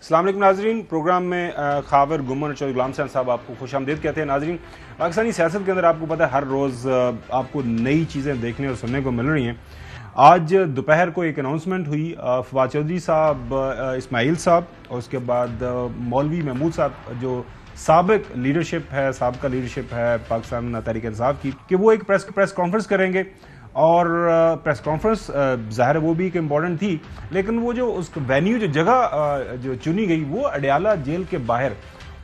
السلام علیکم ناظرین، پروگرام میں خاور گمن چودھری غلام حسین صاحب آپ کو خوش آمدید کہتے ہیں۔ ناظرین، پاکستانی سیاست کے اندر آپ کو پتہ ہے ہر روز آپ کو نئی چیزیں دیکھنے اور سننے کو مل رہی ہیں۔ آج دوپہر کو ایک اناؤنسمنٹ ہوئی، فواد چودھری صاحب، اسماعیل صاحب اور اس کے بعد مولوی محمود صاحب جو سابقہ لیڈرشپ ہے پاکستان تحریک انصاف کی، کہ وہ ایک پریس کانفرنس کریں گے۔ اور پریس کانفرنس ظاہر وہ بھی ایک امپورٹنٹ تھی، لیکن وہ جو اس وینیو جو جگہ جو چنی گئی وہ اڈیالہ جیل کے باہر،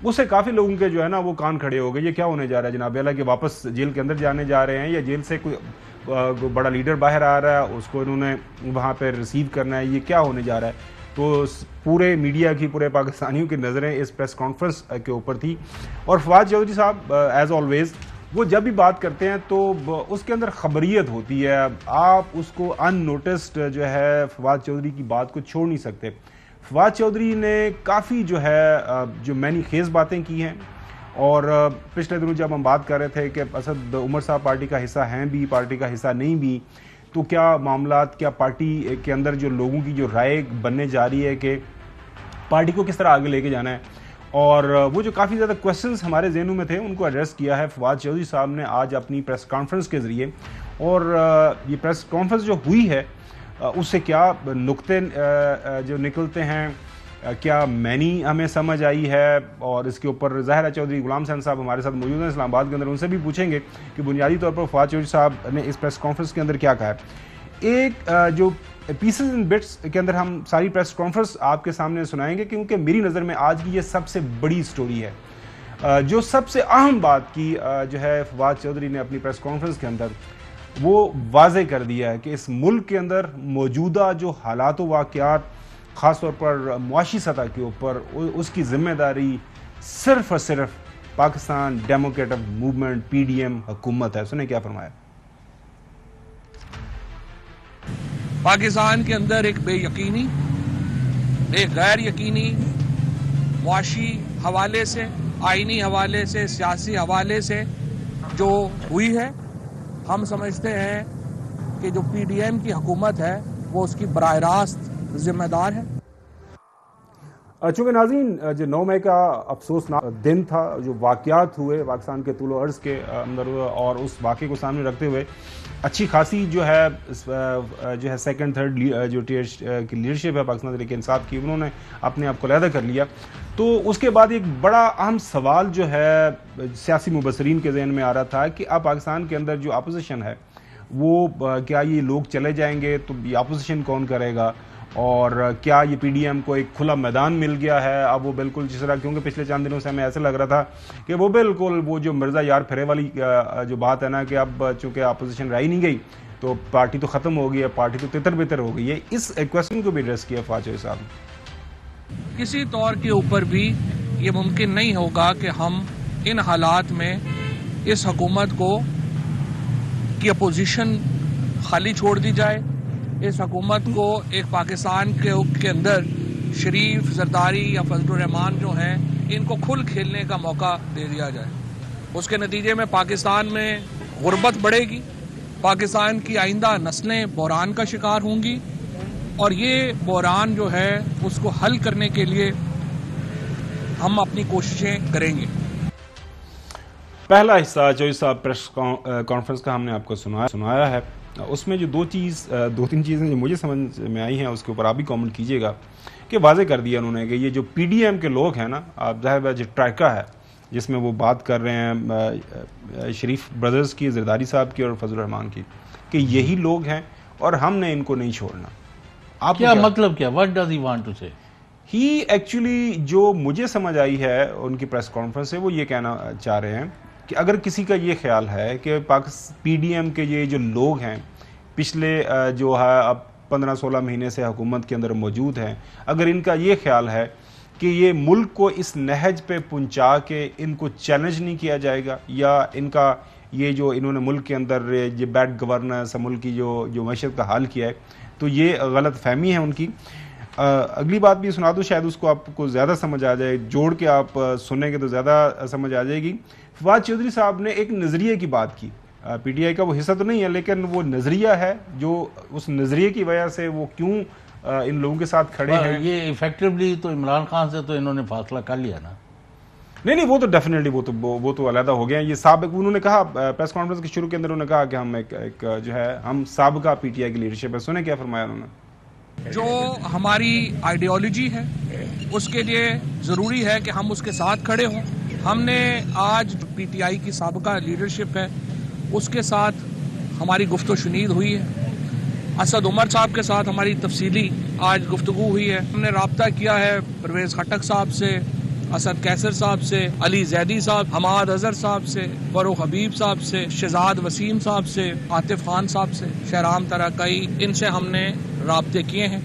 اس سے کافی لوگوں کے جو ہے نا وہ کان کھڑے ہو گئے۔ یہ کیا ہونے جا رہا ہے جناب اعلیٰ کہ واپس جیل کے اندر جانے جا رہے ہیں، یا جیل سے کوئی بڑا لیڈر باہر آ رہا ہے، اس کو انہوں نے وہاں پہ ریسیو کرنا ہے، یہ کیا ہونے جا رہا ہے؟ تو پورے میڈیا کی، پورے پاکستانیوں کی نظریں اس پریس کانفرنس کے اوپر تھی۔ اور فواد چودھری صاحب ایز آلویز وہ جب بھی بات کرتے ہیں تو اس کے اندر خبریت ہوتی ہے، آپ اس کو ان نوٹسڈ جو ہے فواد چودھری کی بات کو چھوڑ نہیں سکتے۔ فواد چودھری نے کافی جو ہے جو معنی خیز باتیں کی ہیں، اور پچھلے دنوں جب ہم بات کر رہے تھے کہ اسد عمر صاحب پارٹی کا حصہ ہیں بھی، پارٹی کا حصہ نہیں بھی، تو کیا معاملات، کیا پارٹی کے اندر جو لوگوں کی جو رائے بننے جا رہی ہے کہ پارٹی کو کس طرح آگے لے کے جانا ہے، اور وہ جو کافی زیادہ کویسچنز ہمارے ذہنوں میں تھے ان کو ایڈریس کیا ہے فواد چودھری صاحب نے آج اپنی پریس کانفرنس کے ذریعے۔ اور یہ پریس کانفرنس جو ہوئی ہے اس سے کیا نقطے جو نکلتے ہیں، کیا معنی ہمیں سمجھ آئی ہے، اور اس کے اوپر ظاہر ہے چودھری غلام حسین صاحب ہمارے ساتھ موجود ہیں اسلام آباد کے اندر، ان سے بھی پوچھیں گے کہ بنیادی طور پر فواد چودھری صاحب نے اس پریس کانفرنس کے اندر کیا کہا ہے۔ ایک جو پیسز اینڈ بٹس کے اندر ہم ساری پریس کانفرنس آپ کے سامنے سنائیں گے، کیونکہ میری نظر میں آج کی یہ سب سے بڑی سٹوری ہے۔ جو سب سے اہم بات کی جو ہے فواد چودھری نے اپنی پریس کانفرنس کے اندر وہ واضح کر دیا ہے کہ اس ملک کے اندر موجودہ جو حالات و واقعات، خاص طور پر معاشی سطح کے اوپر، اس کی ذمہ داری صرف اور صرف پاکستان ڈیموکریٹک موومنٹ PDM حکومت ہے۔ سنیں کیا فرمایا۔ پاکستان کے اندر ایک بے یقینی، ایک غیر یقینی معاشی حوالے سے، آئینی حوالے سے، سیاسی حوالے سے جو ہوئی ہے، ہم سمجھتے ہیں کہ جو PDM کی حکومت ہے وہ اس کی براہ راست ذمہ دار ہے۔ چونکہ ناظرین جو 9 مئی کا افسوسناک دن تھا، جو واقعات ہوئے پاکستان کے طول و عرض کے اندر، اور اس واقعے کو سامنے رکھتے ہوئے اچھی خاصی جو ہے سیکنڈ تھرڈ جو ٹیئر کی لیڈرشپ ہے پاکستان تحریک انصاف کی، انہوں نے اپنے آپ کو علیحدہ کر لیا۔ تو اس کے بعد ایک بڑا اہم سوال جو ہے سیاسی مبصرین کے ذہن میں آ رہا تھا کہ اب پاکستان کے اندر جو اپوزیشن ہے وہ کیا یہ لوگ چلے جائیں گے تو یہ اپوزیشن کون کرے گا، اور کیا یہ PDM کو ایک کھلا میدان مل گیا ہے اب وہ بالکل جس طرح، کیونکہ پچھلے چند دنوں سے ہمیں ایسے لگ رہا تھا کہ وہ بالکل وہ جو مرزا یار پھرے والی جو بات ہے نا کہ اب چونکہ اپوزیشن رہ ہی نہیں گئی تو پارٹی تو ختم ہو گئی ہے، پارٹی تو تتر بتر ہو گئی ہے۔ اس کویسچن کو بھی ایڈریس کیا فواد چودھری صاحب نے۔ کسی طور کے اوپر بھی یہ ممکن نہیں ہوگا کہ ہم ان حالات میں اس حکومت کی اپوزیشن خالی چھوڑ دی جائے، اس حکومت کو ایک پاکستان کے اندر شریف، زرداری یا فضل الرحمان جو ہیں ان کو کھل کھیلنے کا موقع دے دیا جائے۔ اس کے نتیجے میں پاکستان میں غربت بڑھے گی، پاکستان کی آئندہ نسلیں بحران کا شکار ہوں گی، اور یہ بحران جو ہے اس کو حل کرنے کے لیے ہم اپنی کوششیں کریں گے۔ پہلا حصہ چودھری صاحب پریس کانفرنس کا ہم نے آپ کو سنایا ہے، اس میں جو دو تین چیزیں جو مجھے سمجھ میں آئی ہیں اس کے اوپر آپ بھی کامنٹ کیجئے گا، کہ واضح کر دیا انہوں نے کہ یہ جو PDM کے لوگ ہیں نا، آپ ظاہر ہے جو ٹرائکا ہے جس میں وہ بات کر رہے ہیں شریف بردرز کی، زرداری صاحب کی اور فضل الرحمان کی، کہ یہی لوگ ہیں اور ہم نے ان کو نہیں چھوڑنا۔ آپ کیا مطلب کیا؟ What does he want to say؟ He actually جو مجھے سمجھ آئی ہے ان کی پریس کانفرنس سے، وہ یہ کہنا چاہ رہے ہیں کہ اگر کسی کا یہ خیال ہے کہ PDM کے یہ جو لوگ ہیں پچھلے جو ہے اب 15-16 مہینے سے حکومت کے اندر موجود ہیں، اگر ان کا یہ خیال ہے کہ یہ ملک کو اس نہج پہ پہنچا کے ان کو چیلنج نہیں کیا جائے گا، یا ان کا یہ جو انہوں نے ملک کے اندر یہ بیڈ گورننس، ملک کی جو معیشت کا حال کیا ہے، تو یہ غلط فہمی ہے ان کی۔ اگلی بات بھی سنا دوں، شاید اس کو آپ کو زیادہ سمجھ آ جائے، جوڑ کے آپ سنیں گے تو زیادہ سمجھ آ جائے گی۔ فواد چودھری صاحب نے ایک نظریے کی بات کی، PTI کا وہ حصہ تو نہیں ہے لیکن وہ نظریہ ہے جو اس نظریے کی وجہ سے وہ کیوں ان لوگوں کے ساتھ کھڑے ہیں. یہ ایفیکٹولی تو عمران خان سے تو انہوں نے فاصلہ کر لیا نا. نہیں وہ تو ڈیفینیٹلی وہ تو علیحدہ ہو گئے ہیں. یہ سابق انہوں نے کہا پریس کانفرنس کے شروع کے اندر انہوں نے کہا کہ ہم ایک جو ہے ہم سابقہ پی ٹی آئی کی لیڈرشپ ہے. سنیں کیا فرمایا انہوں نے. جو ہماری آئیڈیالوجی ہے اس کے لیے ضروری ہے کہ ہم اس کے ساتھ کھڑے ہوں. ہم نے آج پی ٹی آئی کی سابقہ لیڈرشپ ہے اس کے ساتھ ہماری گفت و شنید ہوئی ہے. اسد عمر صاحب کے ساتھ ہماری تفصیلی آج گفتگو ہوئی ہے. ہم نے رابطہ کیا ہے پرویز خٹک صاحب سے, اسد کیسر صاحب سے, علی زیدی صاحب, حماد اظہر صاحب سے, فروخ حبیب صاحب سے, شہزاد وسیم صاحب سے, عاطف خان صاحب سے, شہرام ترکئی, ان سے ہم نے رابطے کیے ہیں.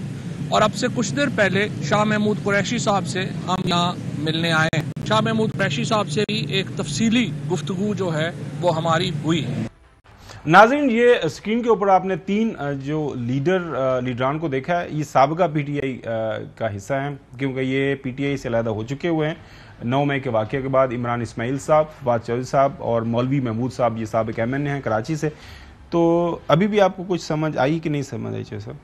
اور اب سے کچھ دیر پہلے شاہ محمود قریشی صاحب سے ہم یہاں ملنے آئے ہیں. شاہ محمود قریشی صاحب سے بھی ایک تفصیلی گفتگو جو ہے وہ ہماری ہوئی ہے. ناظرین, یہ اسکرین کے اوپر آپ نے 3 جو لیڈران کو دیکھا ہے, یہ سابقہ پی ٹی آئی کا حصہ ہیں کیونکہ یہ پی ٹی آئی سے علیحدہ ہو چکے ہوئے ہیں. 9 مئی کے واقعے کے بعد عمران اسماعیل صاحب, فواد چودھری صاحب اور مولوی محمود صاحب یہ سابق ایم این اے ہیں کراچی سے. تو ابھی بھی آپ کو کچھ سمجھ آئی کہ نہیں سمجھ آئی صاحب؟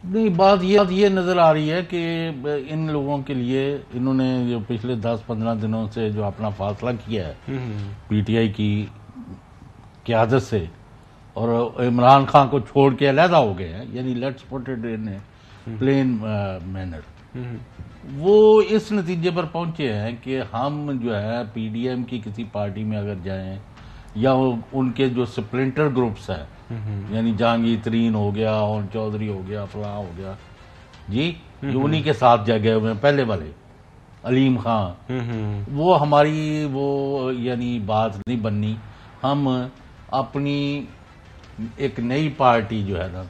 نہیں, بات یہ نظر آ رہی ہے کہ ان لوگوں کے لیے انہوں نے جو پچھلے 10-15 دنوں سے جو اپنا فاصلہ کیا ہے پی ٹی آئی کی قیادت سے اور عمران خان کو چھوڑ کے علیحدہ ہو گئے ہیں, یعنی let's put it in plain manner, وہ اس نتیجے پر پہنچے ہیں کہ ہم جو ہے پی ڈی ایم کی کسی پارٹی میں اگر جائیں یا ان کے جو سپلنٹر گروپس ہیں یعنی جہانگیر ترین ہو گیا, اور چودھری ہو گیا, فلاں ہو گیا, جی جو انہی کے ساتھ جگہ ہوئے ہیں پہلے والے, علیم خان, وہ ہماری وہ یعنی بات نہیں بننی. ہم اپنی ایک نئی پارٹی جو ہے نا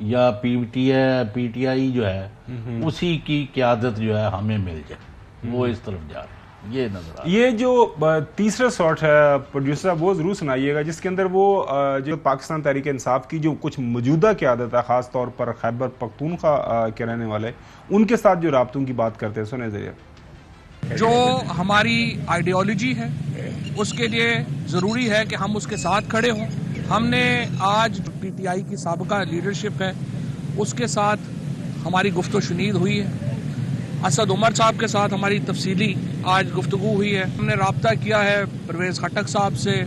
یا پی ٹی آئی جو ہے اسی کی قیادت جو ہے ہمیں مل جائے, وہ اس طرف جا رہے ہیں. یہ نظر آ یہ جو تیسرا شاٹ ہے پروڈیوسر صاحب وہ ضرور سنائیے گا جس کے اندر وہ جو پاکستان تحریک انصاف کی جو کچھ موجودہ قیادت ہے خاص طور پر خیبر پختونخوا کے رہنے والے ان کے ساتھ جو رابطوں کی بات کرتے ہیں. سنیں ذریعہ. جو ہماری آئیڈیالوجی ہے اس کے لیے ضروری ہے کہ ہم اس کے ساتھ کھڑے ہوں. ہم نے آج پی ٹی آئی کی سابقہ لیڈرشپ ہے اس کے ساتھ ہماری گفت و شنید ہوئی ہے. اسد عمر صاحب کے ساتھ ہماری تفصیلی آج گفتگو ہوئی ہے. ہم نے رابطہ کیا ہے پرویز خٹک صاحب سے,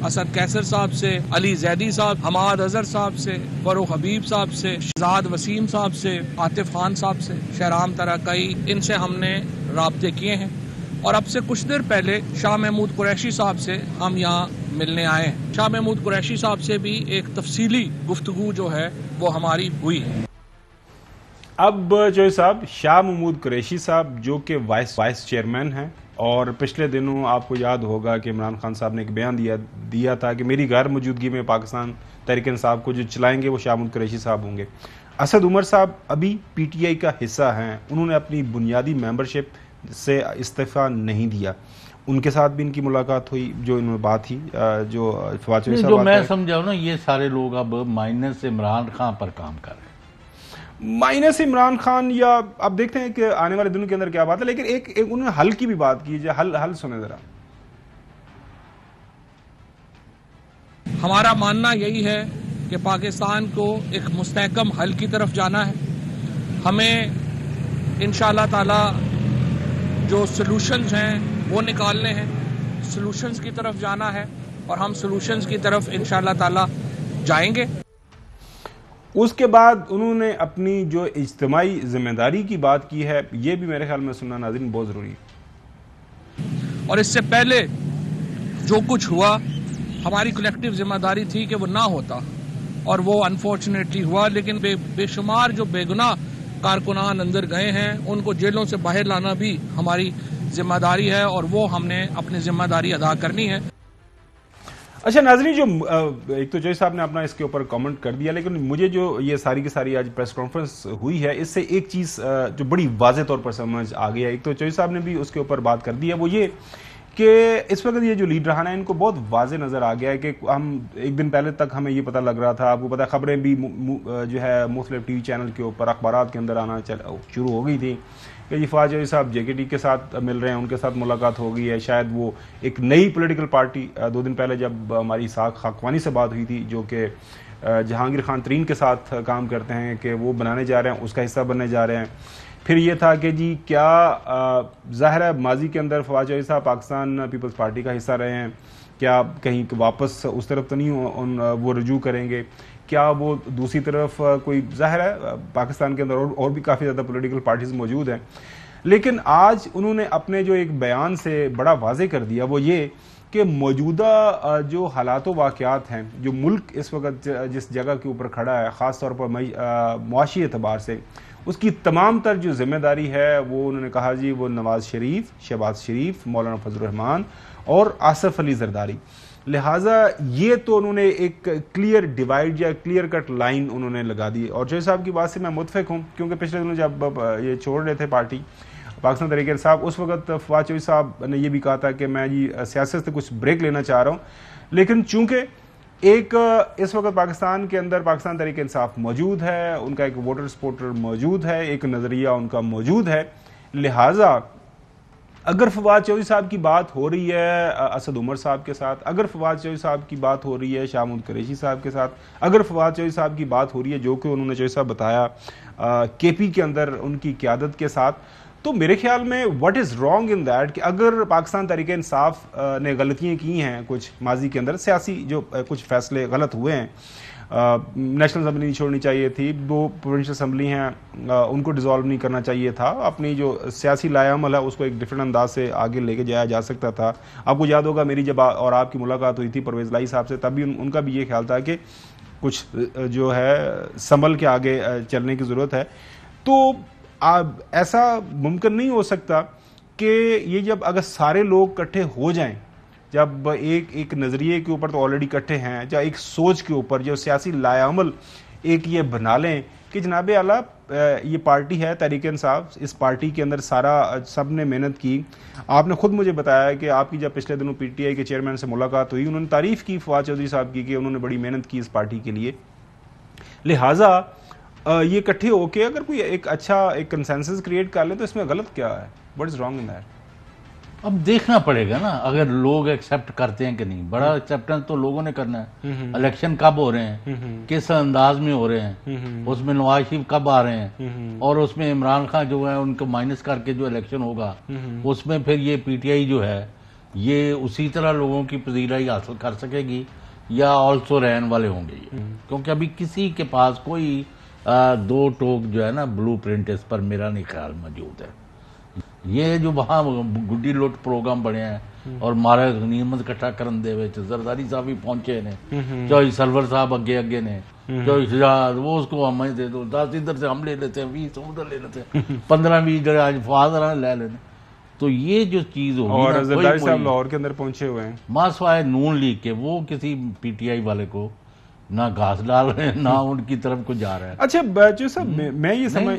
اسد کیسر صاحب سے, علی زیدی صاحب, حماد اظہر صاحب سے, فروخ حبیب صاحب سے, شہزاد وسیم صاحب سے, عاطف خان صاحب سے, شہرام ترکئی, ان سے ہم نے رابطے کیے ہیں. اور اب سے کچھ دیر پہلے شاہ محمود قریشی صاحب سے ہم یہاں ملنے آئے ہیں. شاہ محمود قریشی صاحب سے بھی ایک تفصیلی گفتگو جو ہے وہ ہماری ہوئی ہے. اب جو صاحب شاہ محمود قریشی صاحب جو کہ وائس چیئرمین ہیں, اور پچھلے دنوں آپ کو یاد ہوگا کہ عمران خان صاحب نے ایک بیان دیا تھا کہ میری غیر موجودگی میں پاکستان تحریک انصاف کو جو چلائیں گے وہ شاہ محمود قریشی صاحب ہوں گے. اسد عمر صاحب ابھی پی ٹی آئی کا حصہ ہیں, انہوں نے اپنی بنیادی ممبرشپ سے استعفیٰ نہیں دیا. ان کے ساتھ بھی ان کی ملاقات ہوئی, جو انہوں نے بات تھی جو فواد چودھری صاحب, جو میں سمجھا ہوں نا, یہ سارے لوگ اب مائنس عمران خان پر کام کر رہے ہیں. مائنس عمران خان, یا آپ دیکھتے ہیں کہ آنے والے دنوں کے اندر کیا بات ہے. لیکن ایک انہوں نے حل کی بھی بات کی ہے, حل سنیں ذرا. ہمارا ماننا یہی ہے کہ پاکستان کو ایک مستحکم حل کی طرف جانا ہے. ہمیں انشاءاللہ تعالی جو سلوشنز ہیں وہ نکالنے ہیں, سلوشنز کی طرف جانا ہے, اور ہم سلوشنز کی طرف انشاءاللہ تعالی جائیں گے. اس کے بعد انہوں نے اپنی جو اجتماعی ذمہ داری کی بات کی ہے, یہ بھی میرے خیال میں سننا ناظرین بہت ضروری ہے. اور اس سے پہلے جو کچھ ہوا ہماری کلیکٹیو ذمہ داری تھی کہ وہ نہ ہوتا, اور وہ انفارچونیٹلی ہوا. لیکن بے شمار جو بے گناہ کارکنان اندر گئے ہیں ان کو جیلوں سے باہر لانا بھی ہماری ذمہ داری ہے, اور وہ ہم نے اپنی ذمہ داری ادا کرنی ہے. اچھا ناظرین, جو ایک تو جوئی صاحب نے اپنا اس کے اوپر کامنٹ کر دیا, لیکن مجھے جو یہ ساری کی ساری آج پریس کانفرنس ہوئی ہے اس سے ایک چیز جو بڑی واضح طور پر سمجھ آ گیا. ایک تو جوئی صاحب نے بھی اس کے اوپر بات کر دی ہے, وہ یہ کہ اس وقت یہ جو لیڈران ہیں ان کو بہت واضح نظر آ گیا ہے کہ ہم ایک دن پہلے تک ہمیں یہ پتہ لگ رہا تھا, آپ کو پتہ خبریں بھی جو ہے مختلف ٹی وی چینل کے اوپر اخبارات کے اندر آنا شروع ہو گئی تھی کہ جی فواد چودھری صاحب JKT کے ساتھ مل رہے ہیں, ان کے ساتھ ملاقات ہو گئی ہے, شاید وہ ایک نئی پولیٹیکل پارٹی 2 دن پہلے جب ہماری اسحاق خاقوانی سے بات ہوئی تھی جو کہ جہانگیر خان ترین کے ساتھ کام کرتے ہیں کہ وہ بنانے جا رہے ہیں, اس کا حصہ بننے جا رہے ہیں. پھر یہ تھا کہ جی کیا ظاہر ہے ماضی کے اندر فواد چودھری صاحب پاکستان پیپلز پارٹی کا حصہ رہے ہیں, کیا کہیں واپس اس طرف تو نہیں وہ رجوع کریں گے, کیا وہ دوسری طرف کوئی, ظاہر ہے پاکستان کے اندر اور بھی کافی زیادہ پولیٹیکل پارٹیز موجود ہیں, لیکن آج انہوں نے اپنے جو ایک بیان سے بڑا واضح کر دیا وہ یہ کہ موجودہ جو حالات و واقعات ہیں, جو ملک اس وقت جس جگہ کے اوپر کھڑا ہے خاص طور پر معاشی اعتبار سے, اس کی تمام تر جو ذمہ داری ہے وہ انہوں نے کہا جی وہ نواز شریف, شہباز شریف, مولانا فضل الرحمان اور آصف علی زرداری. لہٰذا یہ تو انہوں نے ایک کلیئر ڈیوائیڈ یا کلیئر کٹ لائن انہوں نے لگا دی. اور چودھری صاحب کی بات سے میں متفق ہوں, کیونکہ پچھلے دنوں جب یہ چھوڑ رہے تھے پارٹی پاکستان تحریک انصاف, اس وقت فواد چودھری صاحب نے یہ بھی کہا تھا کہ میں جی سیاست سے کچھ بریک لینا چاہ رہا ہوں, لیکن چونکہ ایک اس وقت پاکستان کے اندر پاکستان تحریک انصاف موجود ہے, ان کا ایک ووٹر سپورٹر موجود ہے, ایک نظریہ ان کا موجود ہے, لہٰذا اگر فواد چودھری صاحب کی بات ہو رہی ہے اسد عمر صاحب کے ساتھ, اگر فواد چودھری صاحب کی بات ہو رہی ہے شاہ محمود قریشی صاحب کے ساتھ, اگر فواد چودھری صاحب کی بات ہو رہی ہے جو کہ انہوں نے چودھری صاحب بتایا KP کے اندر ان کی قیادت کے ساتھ, تو میرے خیال میں what is wrong in that کہ اگر پاکستان تحریک انصاف نے غلطیاں کی ہیں کچھ ماضی کے اندر, سیاسی جو کچھ فیصلے غلط ہوئے ہیں, نیشنل اسمبلی نہیں چھوڑنی چاہیے تھی, 2 پروونشل اسمبلی ہیں ان کو ڈیزالو نہیں کرنا چاہیے تھا, اپنی جو سیاسی لائے عمل ہے اس کو ایک ڈفرینٹ انداز سے آگے لے کے جایا جا سکتا تھا. آپ کو یاد ہوگا میری جب اور آپ کی ملاقات ہوئی تھی پرویز لائی صاحب سے, تب بھی ان کا بھی یہ خیال تھا کہ کچھ جو ہے سنبھل کے آگے چلنے کی ضرورت ہے. تو ایسا ممکن نہیں ہو سکتا کہ یہ جب اگر سارے لوگ اکٹھے ہو جائیں, جب ایک نظریے کے اوپر تو آلریڈی اکٹھے ہیں, یا ایک سوچ کے اوپر جو سیاسی لائے عمل ایک یہ بنا لیں کہ جناب اعلیٰ یہ پارٹی ہے تحریک انصاف, اس پارٹی کے اندر سب نے محنت کی. آپ نے خود مجھے بتایا کہ آپ کی جب پچھلے دنوں PTI کے چیئرمین سے ملاقات ہوئی, انہوں نے تعریف کی فواد چودھری صاحب کی کہ انہوں نے بڑی محنت کی اس پارٹی کے لیے. لہٰذا یہ اکٹھے ہو کے اگر کوئی ایک اچھا ایک کنسنسس کریٹ کر لے تو اس میں غلط کیا ہے, what is wrong in that? اب دیکھنا پڑے گا نا اگر لوگ ایکسیپٹ کرتے ہیں کہ نہیں. بڑا ایکسیپٹنس تو لوگوں نے کرنا ہے. الیکشن کب ہو رہے ہیں, کس انداز میں ہو رہے ہیں, اس میں نواز شریف کب آ رہے ہیں, اور اس میں عمران خان جو ہے ان کو مائنس کر کے جو الیکشن ہوگا اس میں پھر یہ PTI جو ہے یہ اسی طرح لوگوں کی پذیرائی حاصل کر سکے گی یا آلسو رہن والے ہوں گے, کیونکہ ابھی کسی کے پاس کوئی 2 ٹوک جو ہے نا بلو پرنٹ اس پر میرا نہیں خیال موجود ہے. یہ جو وہاں گڈی لوٹ پروگرام بنے ہیں اور مارا غنیمت کٹھا کرن دے وچ زرداری صاحب بھی پہنچے نے, چوہی سرور صاحب اگے نے, چوہی شجاعت وہ اس کو ہمیں دے دو, 10 ادھر سے ہم لے لیتے ہیں, 20 ادھر لے لیتے ہیں, 15-20 جو آج فواد لے لینے. تو یہ جو چیز ہوگی اور زرداری صاحب لاہور کے اندر پہنچے ہوئے ہیں, ماں سوائے نون لیگ کے وہ کسی PTI والے کو نہ گھاس ڈال رہے ہیں نہ ان کی طرف کو جا رہا ہے. اچھا جو صاحب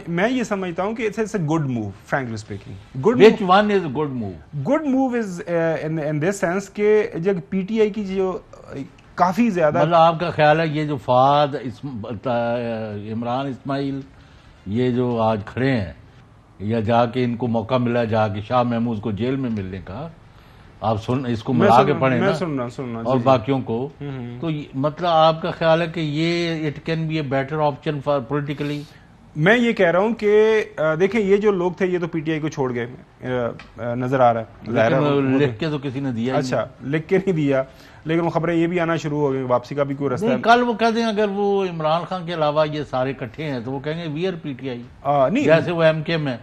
میں یہ سمجھتا ہوں کہ it's a good move, frankly speaking. Which one is good move? Good move is in this sense کہ جب PTI کی جو کافی زیادہ, مطلب آپ کا خیال ہے یہ جو فہد عمران اسماعیل یہ جو آج کھڑے ہیں یا جا کے ان کو موقع ملا جا کے شاہ محمود کو جیل میں ملنے کا, آپ اس کو ملا کے پڑھیں نا اور باقیوں کو, تو مطلب آپ کا خیال ہے کہ یہ it can be a better option for politically? میں یہ کہہ رہا ہوں کہ دیکھیں یہ جو لوگ تھے یہ تو PTI کو چھوڑ گئے نظر آ رہا ہے, لکھ کے تو کسی نے دیا, اچھا لکھ کے نہیں دیا, لیکن وہ خبریں یہ بھی آنا شروع ہو گئی واپسی کا بھی کوئی رستہ ہے. کل وہ کہہ دیں اگر وہ عمران خان کے علاوہ یہ سارے اکٹھے ہیں تو وہ کہیں گے وی آر PTI, نہیں جیسے وہ MKM ہے.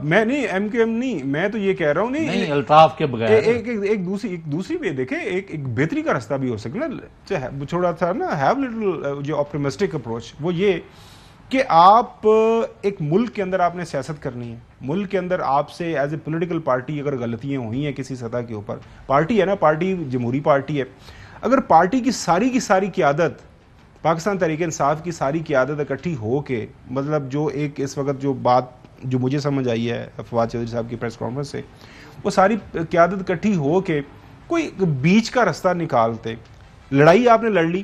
میں نہیں MKM نہیں, میں تو یہ کہہ رہا ہوں نہیں الطاف کے بغیر ایک دوسری بھی دیکھیں, ایک بہتری کا رستہ بھی ہو سکتا نا, چھوڑا تھا نا ہیو لٹل جو آپٹیمسٹک اپروچ, وہ یہ کہ آپ ایک ملک کے اندر آپ نے سیاست کرنی ہے, ملک کے اندر آپ سے ایز اے پولیٹیکل پارٹی اگر غلطیاں ہوئی ہیں کسی سطح کے اوپر, پارٹی ہے نا, پارٹی جمہوری پارٹی ہے, اگر پارٹی کی ساری قیادت پاکستان تحریک انصاف کی ساری قیادت اکٹھی ہو کے, مطلب جو ایک اس وقت جو بات جو مجھے سمجھ آئی ہے فواد چودھری صاحب کی پریس کانفرنس سے, وہ ساری قیادت اکٹھی ہو کے کوئی بیچ کا رستہ نکالتے. لڑائی آپ نے لڑ لی,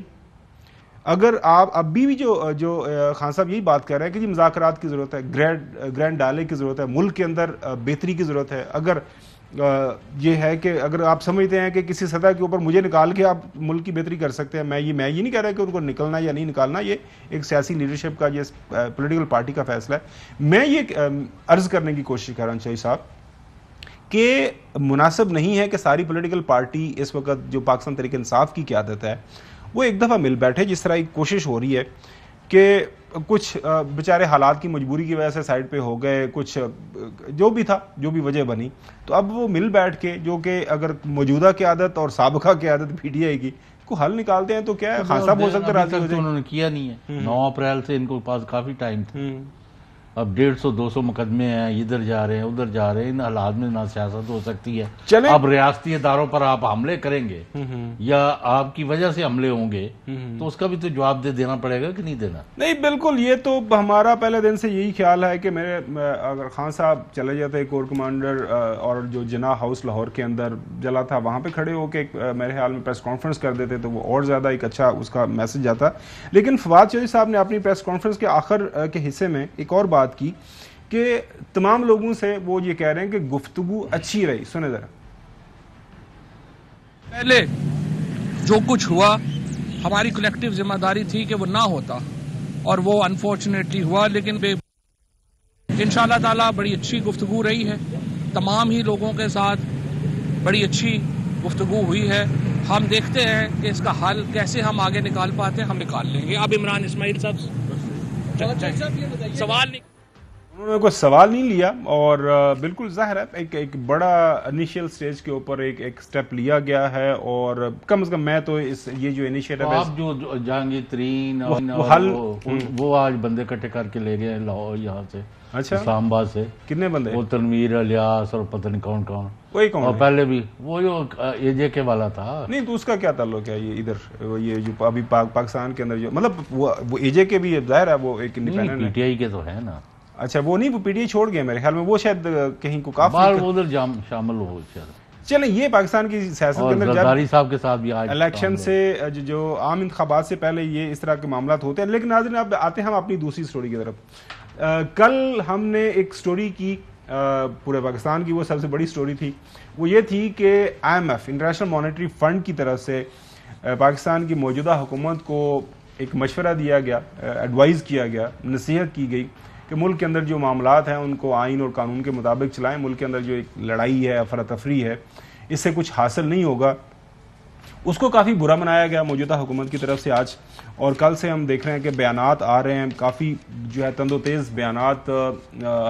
اگر آپ ابھی بھی جو خان صاحب یہی بات کر رہے ہیں کہ جی مذاکرات کی ضرورت ہے، گرینڈ ڈالے کی ضرورت ہے، ملک کے اندر بہتری کی ضرورت ہے، اگر یہ ہے کہ اگر آپ سمجھتے ہیں کہ کسی سطح کے اوپر مجھے نکال کے آپ ملک کی بہتری کر سکتے ہیں، میں یہ نہیں کہہ رہا کہ ان کو نکلنا یا نہیں نکالنا، یہ ایک سیاسی لیڈرشپ کا، یہ پولیٹیکل پارٹی کا فیصلہ ہے. میں یہ عرض کرنے کی کوشش کر رہا ہوں چوہدری صاحب کہ مناسب نہیں ہے کہ ساری پولیٹیکل پارٹی اس وقت جو پاکستان تحریک انصاف کی قیادت ہے وہ ایک دفعہ مل بیٹھے، جس طرح ایک کوشش ہو رہی ہے کہ کچھ بیچارے حالات کی مجبوری کی وجہ سے سائڈ پہ ہو گئے، کچھ جو بھی تھا، جو بھی وجہ بنی، تو اب وہ مل بیٹھ کے جو کہ اگر موجودہ قیادت اور سابقہ قیادت پی ٹی آئی کی کو حل نکالتے ہیں تو کیا ہے، خان صاحب ہو سکتا راضی ہو جائے. انہوں نے کیا نہیں ہے. 9 اپریل سے ان کو پاس کافی ٹائم تھا. اب 150-200 مقدمے ہیں، ادھر جا رہے ہیں ادھر جا رہے ہیں. ان حالات میں نہ سیاست ہو سکتی ہے. چلیں اب ریاستی اداروں پر آپ حملے کریں گے یا آپ کی وجہ سے حملے ہوں گے تو اس کا بھی تو جواب دینا پڑے گا کہ نہیں دینا. نہیں بالکل، یہ تو ہمارا پہلے دن سے یہی خیال ہے کہ اگر خان صاحب چلے جاتے کور کمانڈر اور جو جناح ہاؤس لاہور کے اندر جلا تھا وہاں پہ کھڑے ہو کے میرے خیال میں پریس کانفرنس کر دیتے تو وہ اور زیادہ ایک اچھا اس کا میسج آتا. لیکن فواد چودھری صاحب نے اپنی پریس کانفرنس کے آخر کے حصے میں ایک اور بات کی کہ تمام لوگوں سے وہ یہ کہہ رہے ہیں کہ گفتگو اچھی رہی. سنیں ذرا. پہلے جو کچھ ہوا ہماری کلیکٹیو ذمہ داری تھی کہ وہ نہ ہوتا اور وہ انفارچونیٹلی ہوا، لیکن انشاءاللہ تعالیٰ بڑی اچھی گفتگو رہی ہے. تمام ہی لوگوں کے ساتھ بڑی اچھی گفتگو ہوئی ہے. ہم دیکھتے ہیں کہ اس کا حل کیسے ہم آگے نکال پاتے ہیں، ہم نکال لیں گے. اب عمران اسماعیل صاحب سوال نہیں، انہوں نے کوئی سوال نہیں لیا اور بالکل ظاہر ہے ایک بڑا انیشیل سٹیج کے اوپر ایک سٹیپ لیا گیا ہے اور کم از کم میں تو یہ جو انیشیٹو ہے آپ جو جہانگیر ترین وہ آج بندے اکٹھے کر کے لے گئے لاہور یہاں سے، اچھا اسلام آباد سے. کتنے بندے؟ وہ تنویر الیاس اور پتہ نہیں کون وہی کون اور پہلے بھی وہ جو اے جے کے والا تھا. نہیں تو اس کا کیا تعلق ہے یہ ادھر یہ جو ابھی پاکستان کے اندر جو مطلب وہ اے جے کے بھی ظاہر ہے وہ ایک انڈیپینڈنٹ پی ٹی آئی کے تو ہے نا. اچھا وہ نہیں، وہ پی ٹی آئی چھوڑ گئے میرے خیال میں، وہ شاید کہیں کو کافی ادھر شامل ہو. چلیں یہ پاکستان کی سیاست کے اندر زرداری صاحب کے ساتھ بھی الیکشن سے جو عام انتخابات سے پہلے یہ اس طرح کے معاملات ہوتے ہیں. لیکن ناظرین اب آتے ہیں ہم اپنی دوسری سٹوری کی طرف. کل ہم نے ایک سٹوری کی پورے پاکستان کی، وہ سب سے بڑی سٹوری تھی، وہ یہ تھی کہ I M F international monetary fund کی طرف سے پاکستان کی موجودہ حکومت کو ایک مشورہ دیا گیا، ایڈوائز کیا گیا، نصیحت کی گئی کہ ملک کے اندر جو معاملات ہیں ان کو آئین اور قانون کے مطابق چلائیں. ملک کے اندر جو ایک لڑائی ہے، افراتفری ہے، اس سے کچھ حاصل نہیں ہوگا. اس کو کافی برا منایا گیا موجودہ حکومت کی طرف سے آج، اور کل سے ہم دیکھ رہے ہیں کہ بیانات آ رہے ہیں، کافی جو ہے تند و تیز بیانات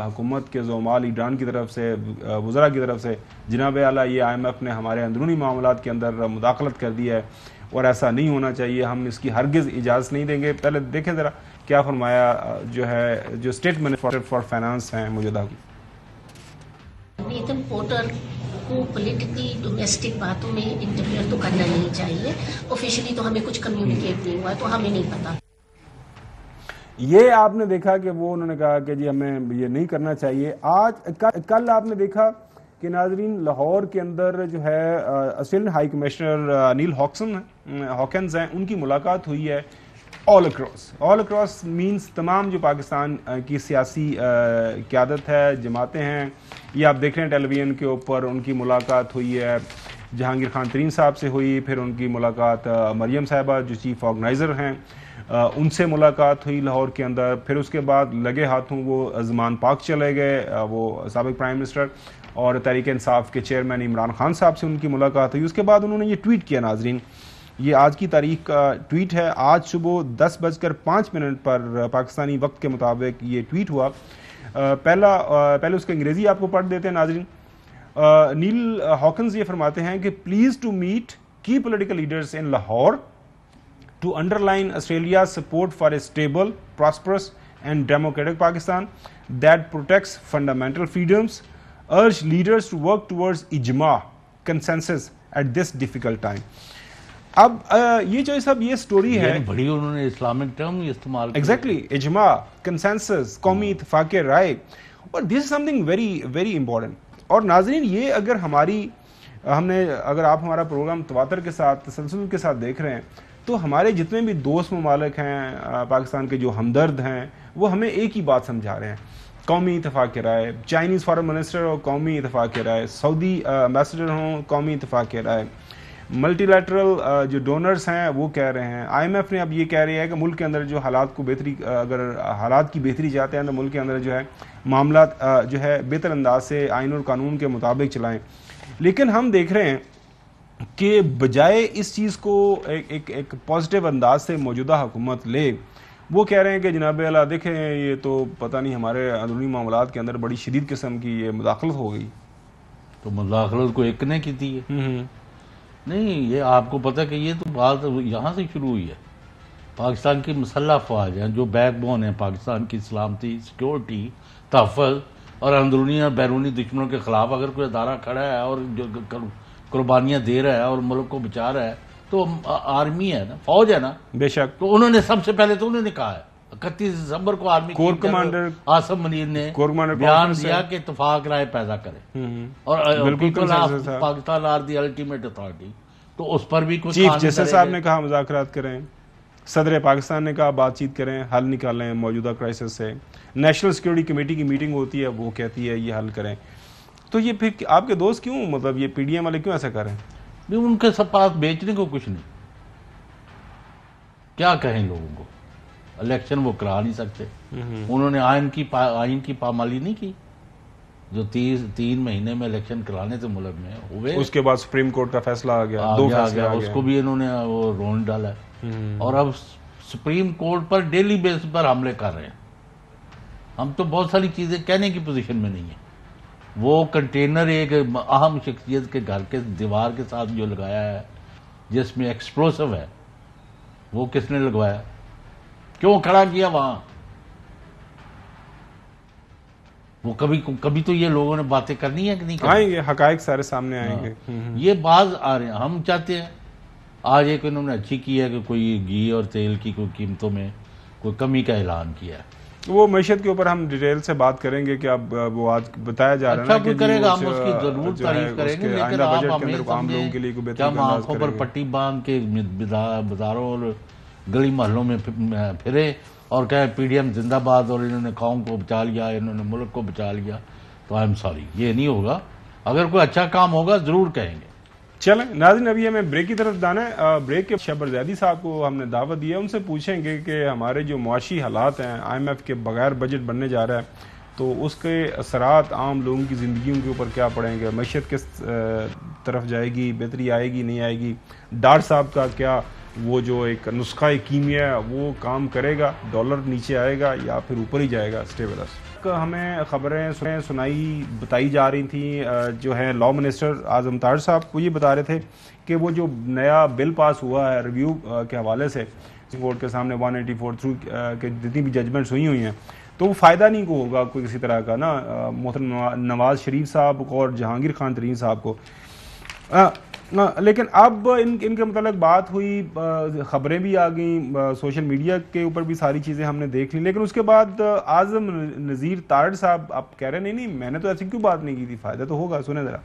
حکومت کے زعماء لیڈران کی طرف سے، وزراء کی طرف سے. جناب اعلیٰ یہ آئی ایم ایف نے ہمارے اندرونی معاملات کے اندر مداخلت کر دی ہے اور ایسا نہیں ہونا چاہیے، ہم اس کی ہرگز اجازت نہیں دیں گے. پہلے دیکھیں ذرا کیا فرمایا جو ہے جو اسٹیٹ منسٹر فار فائنانس ہیں موجودہ. نیتن پورٹر کو پولیٹیکلی ڈومیسٹک باتوں میں انٹرفیئر تو کرنا نہیں چاہیے. آفیشلی تو ہمیں کچھ کمیونیکیٹ نہیں ہوا ہے تو ہمیں نہیں پتا. یہ آپ نے دیکھا کہ وہ انہوں نے کہا کہ جی ہمیں یہ نہیں کرنا چاہیے. کل آپ نے دیکھا کہ ناظرین لاہور کے اندر جو ہے آسٹریلین ہائی کمشنر نیل ہاکنز ہیں، ان کی ملاقات ہوئی ہے. آل اکراس مینس تمام جو پاکستان کی سیاسی قیادت ہے، جماعتیں ہیں، یہ آپ دیکھ رہے ہیں ٹیلی ویژن کے اوپر. ان کی ملاقات ہوئی ہے جہانگیر خان ترین صاحب سے ہوئی، پھر ان کی ملاقات مریم صاحبہ جو چیف آرگنائزر ہیں ان سے ملاقات ہوئی لاہور کے اندر. پھر اس کے بعد لگے ہاتھوں وہ زمان پاک چلے گئے، وہ سابق پرائم منسٹر اور تحریک انصاف کے چیئرمین عمران خان صاحب سے ان کی ملاقات ہوئی. اس کے بعد انہوں نے یہ ٹویٹ کیا. ناظرین یہ آج کی تاریخ کا ٹویٹ ہے. آج صبح 10:05 پر پاکستانی وقت کے مطابق یہ ٹویٹ ہوا. پہلے اس کا انگریزی آپ کو پڑھ دیتے ہیں ناظرین. نیل ہاکنز یہ فرماتے ہیں کہ پلیز ٹو میٹ کی political leaders in Lahore to underline Australia support for a stable prosperous and democratic Pakistan that protects fundamental freedoms. urge leaders to work towards اجماع consensus at this difficult time. اب یہ جو سب یہ سٹوری ہے بڑی انہوں نے اسلامک ٹرم استعمال کی. ایگزیکٹلی اجماع، کنسنسس، قومی اتفاق رائے، اور this is something very very important. اور ناظرین یہ اگر اگر آپ ہمارا پروگرام تواتر کے ساتھ تسلسل کے ساتھ دیکھ رہے ہیں تو ہمارے جتنے بھی دوست ممالک ہیں پاکستان کے جو ہمدرد ہیں وہ ہمیں ایک ہی بات سمجھا رہے ہیں, قومی اتفاق کی رائے, چائنیز فارن منسٹر ہو قومی اتفاق کی رائے, سعودی امبیسڈر ہوں قومی اتفاق کی رائے, ملٹی لیٹرل جو ڈونرز ہیں وہ کہہ رہے ہیں, آئی ایم ایف نے اب یہ کہہ رہی ہے کہ ملک کے اندر جو حالات کو بہتری, اگر حالات کی بہتری چاہتے ہیں تو ملک کے اندر جو ہے معاملات جو ہے بہتر انداز سے آئین اور قانون کے مطابق چلائیں. لیکن ہم دیکھ رہے ہیں کہ بجائے اس چیز کو ایک پازیٹیو انداز سے موجودہ حکومت لے, وہ کہہ رہے ہیں کہ جناب اعلیٰ دیکھیں یہ تو پتہ نہیں ہمارے اندرونی معاملات کے اندر بڑی شدید قسم کی یہ مداخلت ہو گئی. تو مداخلت کو ایک نے کی تھی نہیں, یہ آپ کو پتہ کہ یہ تو بات یہاں سے شروع ہوئی ہے. پاکستان کی مسلح افواج ہیں جو بیک بون ہیں پاکستان کی سلامتی, سیکیورٹی, تحفظ اور اندرونی اور بیرونی دشمنوں کے خلاف اگر کوئی ادارہ کھڑا ہے اور جو قربانیاں دے رہا ہے اور ملک کو بچا رہا ہے تو آرمی ہے نا, فوج ہے نا. بے شک. تو انہوں نے سب سے پہلے تو انہوں نے کہا ہے 31 دسمبر کو army corps commander Asif Munir نے بیان دیا کہ اتفاق رائے پیدا کرے اور people of Pakistan are the ultimate authority. تو اس پر بھی کچھ چیف جسٹس صاحب نے کہا مذاکرات کریں, صدر پاکستان نے کہا بات چیت کریں, حل نکالیں موجودہ کرائسس سے, نیشنل سیکیورٹی کمیٹی کی میٹنگ ہوتی ہے وہ کہتی ہے یہ حل کریں. تو یہ پھر آپ کے دوست کیوں, مطلب یہ پی ڈی ایم والے کیوں ایسا کریں؟ ان کے سب پاس بیچنے کو کچھ نہیں, کیا کہیں لوگوں کو, الیکشن وہ کرا نہیں سکتے. انہوں نے آئین کی پامالی نہیں کی جو 3 مہینے میں الیکشن کرانے تھے ملک میں ہوئے. اس کے بعد سپریم کورٹ کا فیصلہ آ گیا, 2 فیصلے آ گیا, اس کو بھی انہوں نے وہ رون ڈالا ہے اور اب سپریم کورٹ پر ڈیلی بیس پر حملے کر رہے ہیں. ہم تو بہت ساری چیزیں کہنے کی پوزیشن میں نہیں ہیں. وہ کنٹینر ایک اہم شخصیت کے گھر کے دیوار کے ساتھ جو لگایا ہے جس میں ایکسپلوسو ہے, وہ کس نے لگوایا, کیوں کھڑا کیا وہاں؟ وہ کبھی تو یہ لوگوں نے باتیں کرنی ہے کہ نہیں کرنی؟ آئیں گے, حقائق سارے سامنے آئیں گے. یہ باز آ رہے ہیں. ہم چاہتے ہیں آج ایک انہوں نے اچھی کی ہے کہ کوئی گھی اور تیل کی کوئی قیمتوں میں کوئی کمی کا اعلان کیا ہے. وہ معیشت کے اوپر ہم ڈیٹیل سے بات کریں گے کہ اب وہ آج بتایا جا رہا ہے اچھا کوئی کرے گا, ہم اس کی ضرور تعریف کریں گے, لیکن آپ ہمیں سمجھیں کہ ہم آنکھوں پر پٹی باندھ کے بازاروں اور گلی محلوں میں پھرے اور کہیں پی ڈی ایم زندہ باد اور انہوں نے قوم کو بچا لیا, انہوں نے ملک کو بچا لیا. تو آئی ایم سوری, یہ نہیں ہوگا. اگر کوئی اچھا کام ہوگا ضرور کہیں گے. چلیں ناظرین, ابھی ہمیں بریک کی طرف جانا ہے. بریک کے شبر زیدی صاحب کو ہم نے دعوت دی ہے, ان سے پوچھیں گے کہ ہمارے جو معاشی حالات ہیں, آئی ایم ایف کے بغیر بجٹ بننے جا رہا ہے, تو اس کے اثرات عام لوگوں کی زندگیوں کے اوپر کیا پڑیں گے, معیشت کس طرف جائے گی, بہتری آئے گی نہیں آئے گی, ڈاٹ صاحب کا کیا وہ جو ایک نسخہ کیمیا ہے وہ کام کرے گا, ڈالر نیچے آئے گا یا پھر اوپر ہی جائے گا. اسٹے ود اس. ہمیں خبریں بتائی جا رہی تھیں, جو ہے لا منسٹر اعظم تاج صاحب وہ یہ بتا رہے تھے کہ وہ جو نیا بل پاس ہوا ہے ریویو کے حوالے سے کورٹ کے سامنے 184 تھرو کے جتنی بھی ججمنٹس ہوئی ہیں, تو وہ فائدہ نہیں کو ہوگا کوئی کسی طرح کا نا محترم نواز شریف صاحب کو اور جہانگیر خان ترین صاحب کو. لیکن اب ان کے متعلق بات ہوئی, خبریں بھی آ گئیں, سوشل میڈیا کے اوپر بھی ساری چیزیں ہم نے دیکھ لی, لیکن اس کے بعد اعظم نذیر تارڑ صاحب آپ کہہ رہے نہیں میں نے تو ایسی کیوں بات نہیں کی تھی, فائدہ تو ہوگا. سنیں ذرا.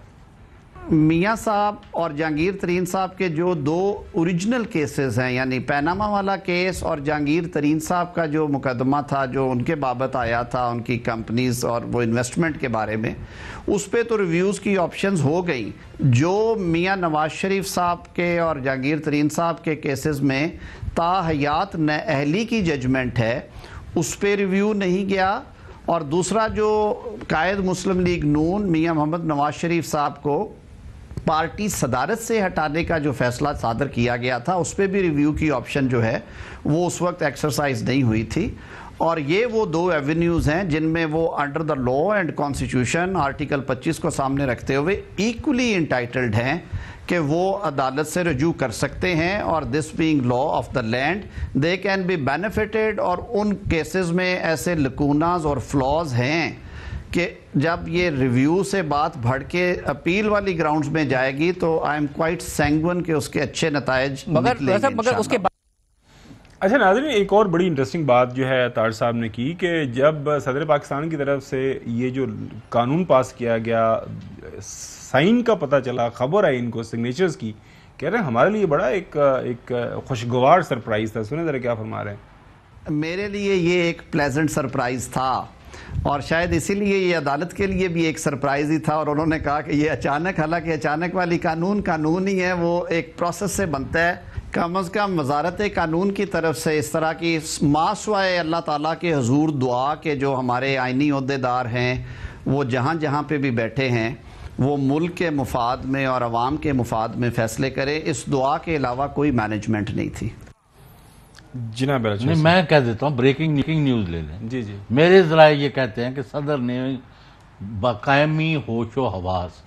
میاں صاحب اور جہانگیر ترین صاحب کے جو 2 اوریجنل کیسز ہیں, یعنی پیناما والا کیس اور جہانگیر ترین صاحب کا جو مقدمہ تھا جو ان کے بابت آیا تھا ان کی کمپنیز اور وہ انویسٹمنٹ کے بارے میں, اس پہ تو ریویوز کی آپشنز ہو گئی. جو میاں نواز شریف صاحب کے اور جہانگیر ترین صاحب کے کیسز میں تاحیات اہلی کی ججمنٹ ہے اس پہ ریویو نہیں گیا, اور دوسرا جو قائد مسلم لیگ نون میاں محمد نواز شریف صاحب کو پارٹی صدارت سے ہٹانے کا جو فیصلہ صادر کیا گیا تھا اس پہ بھی ریویو کی آپشن جو ہے وہ اس وقت ایکسرسائز نہیں ہوئی تھی. اور یہ وہ 2 ایونیوز ہیں جن میں وہ under the law and constitution article 25 کو سامنے رکھتے ہوئے ایکولی انٹائٹلڈ ہیں کہ وہ عدالت سے رجوع کر سکتے ہیں, اور this being law of the land they can be benefited. اور ان کیسز میں ایسے لکوناز اور فلاز ہیں کہ جب یہ ریویو سے بات بڑھ کے اپیل والی گراؤنڈز میں جائے گی تو آئی ایم کوائٹ سینگون کہ اس کے اچھے نتائج نکلیں گے انشاءاللہ. اچھا ناظرین, ایک اور بڑی انٹرسٹنگ بات جو ہے تاج صاحب نے کی کہ جب صدر پاکستان کی طرف سے یہ جو قانون پاس کیا گیا, سائن کا پتہ چلا, خبر آئی ان کو سگنیچرز کی کہہ رہے ہیں ہمارے لیے بڑا ایک خوشگوار سرپرائز تھا. سنیں ذرا کیا فرما رہے ہیں. میرے لیے یہ ایک پلیزنٹ سرپرائز تھا اور شاید اسی لیے یہ عدالت کے لیے بھی ایک سرپرائز ہی تھا, اور انہوں نے کہا کہ یہ اچانک, حالانکہ اچانک والی قانون ہی ہے, وہ ایک پروسیس سے بنتا ہے. کم از کم وزارت قانون کی طرف سے اس طرح کی ماسوائے اللہ تعالیٰ کے حضور دعا کے جو ہمارے آئینی عہدیدار ہیں وہ جہاں جہاں پہ بھی بیٹھے ہیں وہ ملک کے مفاد میں اور عوام کے مفاد میں فیصلے کرے. اس دعا کے علاوہ کوئی مینجمنٹ نہیں تھی. جناب نہیں, میں کہہ دیتا ہوں, بریکنگ نیوز لے لیں. جی جی. میرے ذرائع یہ کہتے ہیں کہ صدر نے باقائمی ہوش و حواس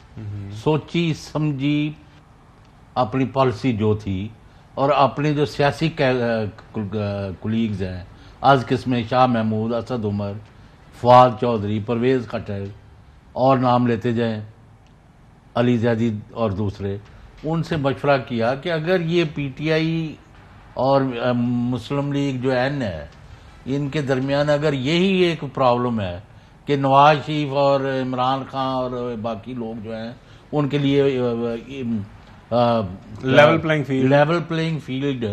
سوچی سمجھی اپنی پالیسی جو تھی, اور اپنے جو سیاسی کولیگز ہیں آج قسم شاہ محمود, اسد عمر, فواد چودھری, پرویز خٹر اور نام لیتے جائیں, علی زیدی اور دوسرے, ان سے مشورہ کیا کہ اگر یہ پی ٹی آئی اور مسلم لیگ جو این ہے ان کے درمیان اگر یہی ایک پرابلم ہے کہ نواز شریف اور عمران خان اور باقی لوگ جو ہیں ان کے لیے لیول پلینگ فیلڈ,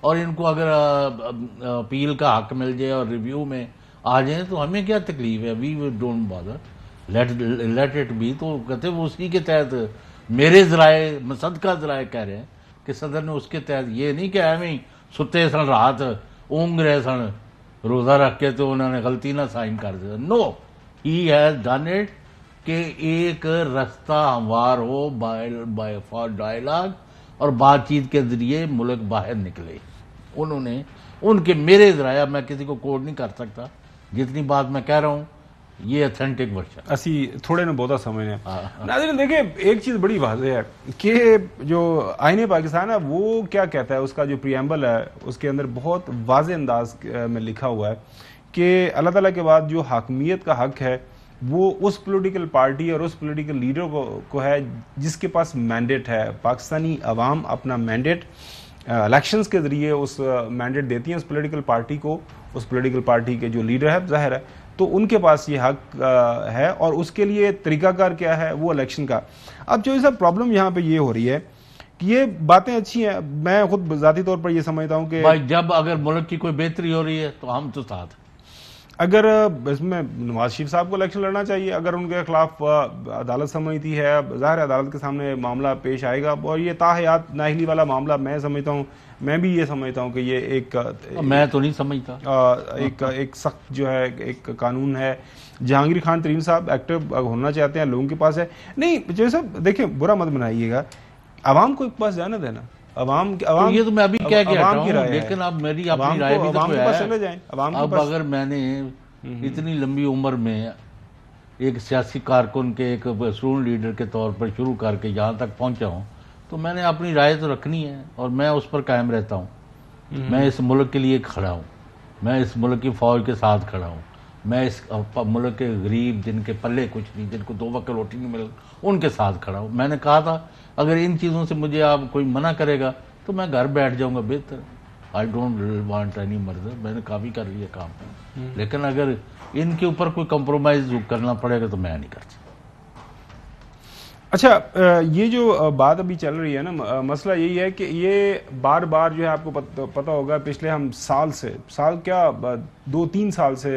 اور ان کو اگر اپیل کا حق مل جائے اور ریویو میں آ جائیں تو ہمیں کیا تکلیف ہے, we don't bother, let it be. تو کہتے وہ اسی کے تحت میرے ذرائع مصدقہ ذرائع کہہ رہے ہیں کہ صدر نے اس کے تحت یہ نہیں کہ ایویں ستے سن رات اونگ رہے سن روزہ رکھ کے تو انہوں نے غلطی نہ سائن کر دیا. نو, ہی ہیز ڈن اٹ کہ ایک رستہ ہموار ہو فار ڈائلاگ اور بات چیت کے ذریعے ملک باہر نکلے. انہوں نے ان کے میرے ذرائع, میں کسی کو کوڈ نہیں کر سکتا, جتنی بات میں کہہ رہا ہوں یہ اتھینٹک ورشن. اسی تھوڑے نے بہت سمجھنے. ناظرین دیکھیں, ایک چیز بڑی واضح ہے کہ جو آئین پاکستان ہے وہ کیا کہتا ہے, اس کا جو پریمبل ہے اس کے اندر بہت واضح انداز میں لکھا ہوا ہے کہ اللہ تعالیٰ کے بعد جو حاکمیت کا حق ہے وہ اس پولیٹیکل پارٹی اور اس پولیٹیکل لیڈر کو ہے جس کے پاس مینڈیٹ ہے. پاکستانی عوام اپنا مینڈیٹ الیکشنز کے ذریعے اس مینڈیٹ دیتی ہیں اس پولیٹیکل پارٹی کو. اس پولیٹیکل پارٹی کے جو لیڈر ہے ظاہر ہے تو ان کے پاس یہ حق ہے, اور اس کے لیے طریقہ کار کیا ہے وہ الیکشن کا. اب جو سب پرابلم یہاں پہ یہ ہو رہی ہے کہ یہ باتیں اچھی ہیں, میں خود ذاتی طور پر یہ سمجھتا ہوں کہ جب اگر ملک کی کوئی بہتری ہو رہی ہے تو ہم تو ساتھ ہیں. اگر اس میں نواز شریف صاحب کو الیکشن لڑنا چاہیے, اگر ان کے خلاف عدالت سمجھتی ہے, ظاہر عدالت کے سامنے معاملہ پیش آئے گا, اور یہ تاحیات نااہلی والا معاملہ میں سمجھتا ہوں, میں بھی یہ سمجھتا ہوں کہ یہ ایک میں تو نہیں سمجھتا ایک سخت جو ہے ایک قانون ہے. جہانگیر خان ترین صاحب ایکٹیو ہونا چاہتے ہیں, لوگوں کے پاس ہے نہیں. جو صاحب دیکھیں, برا مت بنائیے گا, عوام کو ایک پاس جانا دینا, عوام یہ تو میں ابھی کیا کہتا ہوں, لیکن اب میری اپنی رائے بھی تو ہے. اب اگر میں نے اتنی لمبی عمر میں ایک سیاسی کارکن کے ایک اسٹوڈنٹ لیڈر کے طور پر شروع کر کے یہاں تک پہنچا ہوں تو میں نے اپنی رائے تو رکھنی ہے, اور میں اس پر قائم رہتا ہوں. میں اس ملک کے لیے کھڑا ہوں, میں اس ملک کی فوج کے ساتھ کھڑا ہوں, میں اس ملک کے غریب جن کے پلے کچھ نہیں, جن کو 2 وقت روٹی نہیں مل, ان کے ساتھ کھڑا ہوں. میں نے کہا تھا اگر ان چیزوں سے مجھے آپ کوئی منع کرے گا تو میں گھر بیٹھ جاؤں گا بہتر. آئی ڈونٹ وانٹ اینی مردر, میں نے کافی کر لیا کام, لیکن اگر ان کے اوپر کوئی کمپرومائز کرنا پڑے گا تو میں نہیں کرتا. اچھا, یہ جو بات ابھی چل رہی ہے نا, مسئلہ یہی ہے کہ یہ بار بار جو ہے آپ کو پتہ ہوگا پچھلے ہم سال کیا 2-3 سال سے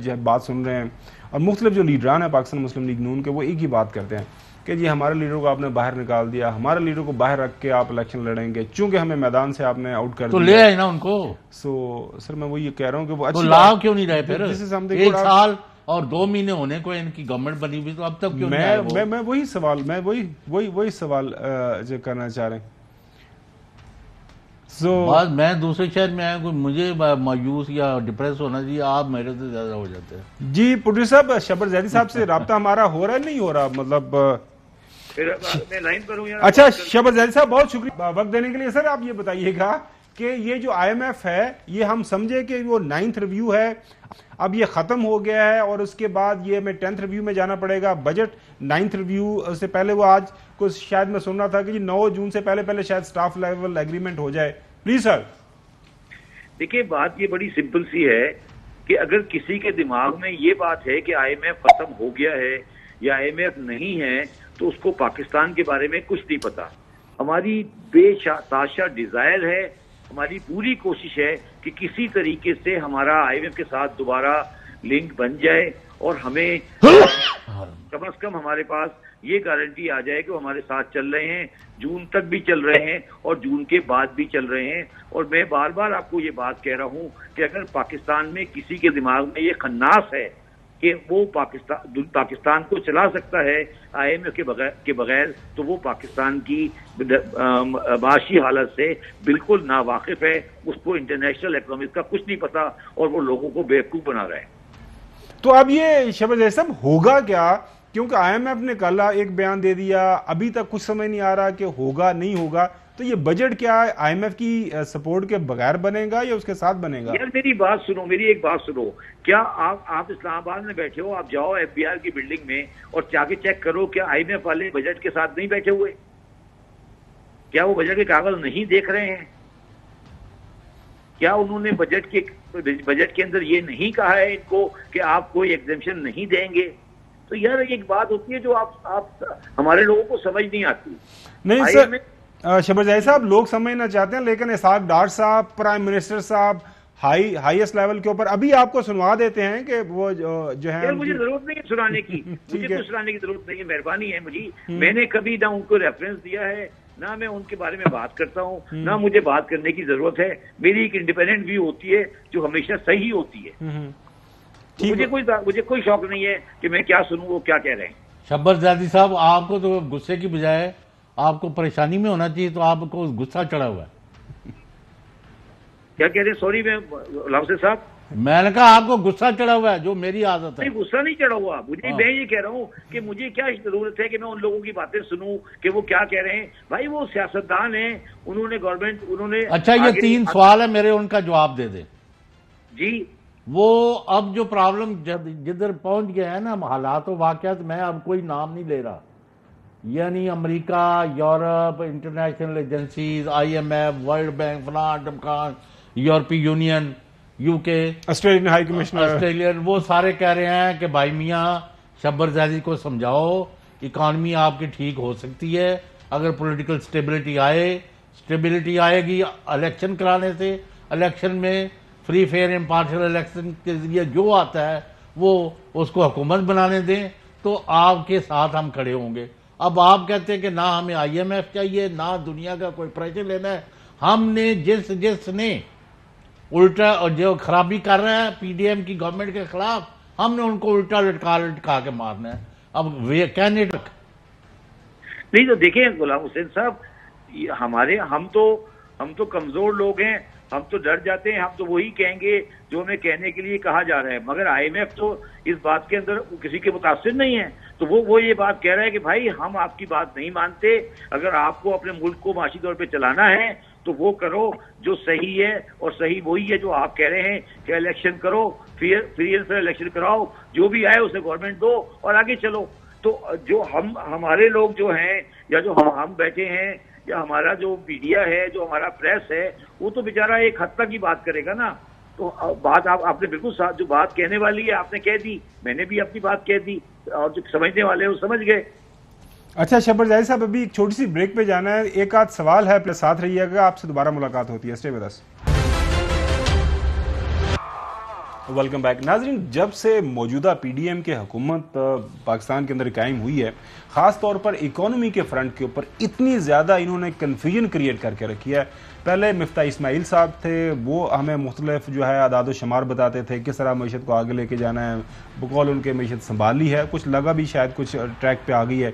جو ہے بات سن رہے ہیں, اور مختلف جو لیڈران ہیں پاکستان مسلم لیگ نون کے وہ ایک ہی بات کرتے ہیں کہ جی ہمارے لیڈر کو آپ نے باہر نکال دیا, ہمارے لیڈر کو باہر رکھ کے آپ الیکشن لڑیں گے چونکہ ہمیں میدان سے آپ نے آؤٹ کر دیا. تو لے آئے نا ان کو. سر میں وہ یہ کہہ رہا ہوں کہ وہ اچھی لاؤ کیوں نہیں رہے پھر, 1 سال اور 2 مہینے ہونے کو ان کی گورنمنٹ بنی ہوئی تو اب تک کیوں نہیں آئے. میں وہی سوال جو کرنا چاہ رہے ہیں. میں دوسرے شہر میں آیا, کوئی مجھے مایوس یا ڈپریس ہونا چاہیے, آپ میرے سے زیادہ ہو جاتے ہیں. جی پروڈیوسر صاحب, شبر زیدی صاحب سے رابطہ ہمارا ہو رہا ہے نہیں ہو رہا, مطلب اچھا شبر زیدی صاحب بہت شکریہ وقت دینے کے لیے. سر آپ یہ بتائیے گا کہ یہ جو آئی ایم ایف ہے یہ ہم سمجھے کہ وہ 9th ریویو ہے, اب یہ ختم ہو گیا ہے اور اس کے بعد یہ ہمیں 10th ریویو میں جانا پڑے گا. بجٹ 9th ریویو سے پہلے وہ آج کچھ شاید میں سن رہا تھا کہ جی 9 جون سے پہلے شاید سٹاف لیول ایگریمنٹ ہو جائے. Please sir. دیکھیے بات یہ بڑی سمپل سی ہے کہ اگر کسی کے دماغ میں یہ بات ہے کہ آئی ایم ایف ختم ہو گیا ہے یا آئی ایم ایف نہیں ہے تو اس کو پاکستان کے بارے میں کچھ نہیں پتا. ہماری بے تحاشا ڈیزائر ہے، ہماری پوری کوشش ہے کہ کسی طریقے سے ہمارا IMF کے ساتھ دوبارہ لنک بن جائے، اور ہمیں کم از کم ہمارے پاس یہ گارنٹی آ جائے کہ وہ ہمارے ساتھ چل رہے ہیں، جون تک بھی چل رہے ہیں اور جون کے بعد بھی چل رہے ہیں۔ اور میں بار بار آپ کو یہ بات کہہ رہا ہوں کہ اگر پاکستان میں کسی کے دماغ میں یہ خناس ہے کہ وہ پاکستان کو چلا سکتا ہے IMF کے بغیر، تو وہ پاکستان کی معاشی حالت سے بالکل ناواقف ہے، اس کو انٹرنیشنل اکنامکس کا کچھ نہیں پتا، اور وہ لوگوں کو بیوقوف بنا رہا ہے۔ تو اب یہ شہباز زاہد صاحب ہوگا کیا؟ کیونکہ IMF نے کل ایک بیان دے دیا، ابھی تک کچھ سمجھ نہیں آ رہا کہ ہوگا نہیں ہوگا، تو یہ بجٹ کیا ہے IMF کی سپورٹ کے بغیر بنے گا یا اس کے ساتھ بنے گا؟ یار میری بات سنو، میری ایک بات سنو، کیا آپ اسلام آباد میں بیٹھے ہو، آپ جاؤ FBR کی بلڈنگ میں اور جا کے چیک کرو کیا IMF والے بجٹ کے ساتھ نہیں بیٹھے ہوئے؟ کیا وہ بجٹ کے کاغذ نہیں دیکھ رہے ہیں؟ کیا انہوں نے بجٹ کے اندر یہ نہیں کہا ہے ان کو کہ آپ کوئی ایگزمپشن نہیں دیں گے؟ تو یار ایک بات ہوتی ہے جو آپ ہمارے لوگوں کو سمجھ نہیں آتی۔ نہیں سر، شہباز زاہد صاحب لوگ سمجھنا چاہتے ہیں، لیکن اسحاق ڈار صاحب، پرائم منسٹر صاحب ہائیسٹ لیول کے اوپر ابھی آپ کو سنوا دیتے ہیں کہ وہ جو ہے مجھے ضرورت نہیں ہے سنانے کی، مجھے کچھ سنانے کی ضرورت نہیں ہے، مہربانی ہے مجھے، میں نے کبھی نہ ان کو ریفرنس دیا ہے، نہ میں ان کے بارے میں بات کرتا ہوں، نہ مجھے بات کرنے کی ضرورت ہے۔ میری ایک انڈیپینڈنٹ ویو ہوتی ہے جو ہمیشہ صحیح ہوتی ہے۔ مجھے کوئی شوق نہیں ہے کہ میں کیا سنوں وہ کیا کہہ رہے ہیں۔ شہباز زادی صاحب، آپ کو تو غصے کی بجائے آپ کو پریشانی میں ہونا چاہیے، تو آپ کو غصہ چڑھا ہوا ہے۔ کیا کہہ رہے ہیں؟ سوری، میں لفظ صاحب میں نے کہا آپ کو غصہ چڑھا ہوا ہے، جو میری عادت ہے۔ نہیں، غصہ نہیں چڑھا ہوا میں یہ کہہ رہا ہوں کہ مجھے کیا ضرورت ہے کہ میں ان لوگوں کی باتیں سنوں کہ وہ کیا کہہ رہے ہیں؟ بھائی وہ سیاستدان ہیں، انہوں نے گورنمنٹ، انہوں نے اچھا یہ 3 سوال ہے میرے، ان کا جواب دے دیں۔ جی وہ اب جو پرابلم جدھر پہنچ گیا ہے نا، حالات و واقعات، میں اب کوئی نام نہیں لے رہا، یعنی امریکہ، Europe, international agencies, IMF، world bank, فلان ڈمکان، یورپی union, UK، Australian high commissioner, Australian, وہ سارے کہہ رہے ہیں کہ بھائی میاں شہباز زادی کو سمجھاؤ، اکانومی آپ کی ٹھیک ہو سکتی ہے اگر پولیٹیکل سٹیبلٹی آئے گی الیکشن کرانے سے، الیکشن میں فری فیئر امپارشل الیکشن کے ذریعے جو آتا ہے وہ اس کو حکومت بنانے دیں، تو آپ کے ساتھ ہم کھڑے ہوں گے۔ اب آپ کہتے ہیں کہ نہ ہمیں IMF چاہیے، نہ دنیا کا کوئی پریشر لینا ہے۔ ہم نے جس نے الٹا جو خرابی کر رہا ہے PDM کی گورنمنٹ کے خلاف، ہم نے ان کو الٹا لٹکا کے مارنا ہے۔ اب کہنے تک نہیں تو دیکھیں غلام حسین صاحب، ہم تو کمزور لوگ ہیں، ہم تو ڈر جاتے ہیں، ہم تو وہی کہیں گے جو ہمیں کہنے کے لیے کہا جا رہا ہے، مگر IMF تو اس بات کے اندر کسی کے متاثر نہیں ہے، تو وہ یہ بات کہہ رہا ہے کہ بھائی ہم آپ کی بات نہیں مانتے، اگر آپ کو اپنے ملک کو معاشی طور پہ چلانا ہے تو وہ کرو جو صحیح ہے، اور صحیح وہی ہے جو آپ کہہ رہے ہیں کہ الیکشن کرو، فری اینڈ فیئر الیکشن کراؤ، جو بھی آئے اسے گورنمنٹ دو اور آگے چلو۔ تو جو ہمارے لوگ جو ہیں، یا جو ہم بیٹھے ہیں، یا ہمارا جو میڈیا ہے، جو ہمارا پریس ہے، وہ تو بیچارہ ایک حد تک ہی بات کرے گا نا۔ تو بات آپ نے بالکل جو بات کہنے والی ہے آپ نے کہہ دی، میں نے بھی اپنی بات کہہ دی، اور جو سمجھنے والے ہیں وہ سمجھ گئے۔ اچھا شہباز زاہد صاحب، ابھی ایک چھوٹی سی بریک پہ جانا ہے، ایک آدھ سوال ہے، پلس ساتھ رہیے گا، آپ سے دوبارہ ملاقات ہوتی ہے، stay with us. Welcome back ناظرین، جب سے موجودہ PDM کے حکومت پاکستان کے اندر قائم ہوئی ہے، خاص طور پر اکانومی کے فرنٹ کے اوپر اتنی زیادہ انہوں نے کنفیوژن کریٹ کر کے رکھی ہے۔ پہلے مفتاح اسماعیل صاحب تھے، وہ ہمیں مختلف جو ہے اعداد و شمار بتاتے تھے کس طرح معیشت کو آگے لے کے جانا ہے، بقول ان کے معیشت سنبھالی ہے، کچھ لگا بھی شاید کچھ ٹریک پہ آ گئی ہے۔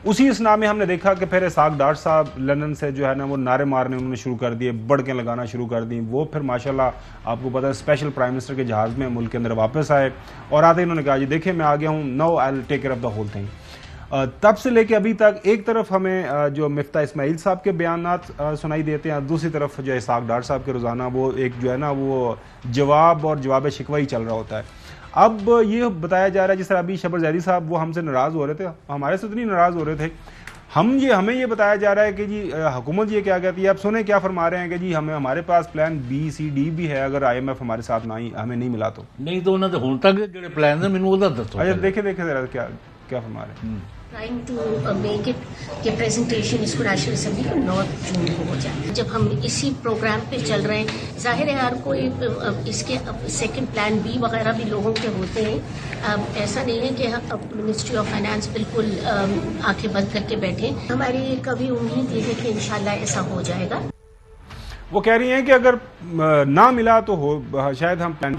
اسی اسنا میں ہم نے دیکھا کہ پھر اسحاق ڈار صاحب لندن سے جو ہے نا وہ نعرے مارنے انہوں نے شروع کر دیے، بڑکیں لگانا شروع کر دیں، وہ پھر ماشاءاللہ آپ کو پتہ ہے اسپیشل پرائم منسٹر کے جہاز میں ملک کے اندر واپس آئے، اور آتے انہوں نے کہا جی دیکھیں میں آ گیا ہوں، no I will take care of the whole thing. تب سے لے کے ابھی تک ایک طرف ہمیں جو مفتاح اسماعیل صاحب کے بیانات سنائی دیتے ہیں، دوسری طرف جو اسحاق ڈار صاحب کے روزانہ وہ ایک جو ہے نا وہ جواب اور جواب شکوہ ہی چل رہا ہوتا ہے۔ اب یہ بتایا جا رہا ہے جس طرح ابھی شہباز زادی صاحب وہ ہم سے ناراض ہو رہے تھے، ہمارے سے تو نہیں ناراض ہو رہے تھے، ہمیں یہ بتایا جا رہا ہے کہ جی حکومت یہ کیا کہتی ہے، اب سنیں کیا فرما رہے ہیں کہ جی ہمارے پاس پلان B C D بھی ہے اگر IMF ہمارے ساتھ ہمیں نہیں ملا تو۔ نہیں تو انہوں نے ہن تک جڑے پلان ہیں مینوں وہ دسو۔ اچھا دیکھیں ذرا کیا کیا فرما رہے ہیں؟ trying to make it کہ presentation اس کو نیشنل اسمبلی کو 9 جون کو ہو جائے. جب ہم اسی پروگرام پہ چل رہے ہیں, ظاہر ہے ہر کوئی اس کے سیکنڈ پلان بی وغیرہ بھی لوگوں کے ہوتے ہیں. ایسا نہیں ہے کہ اب منسٹری آف فائنانس بالکل آنکھیں بند کر کے بیٹھے. ہماری کبھی امید یہ ہے کہ انشاءاللہ ایسا ہو جائے گا. وہ کہہ رہی ہیں کہ اگر نہ ملا تو ہو شاید ہم پلان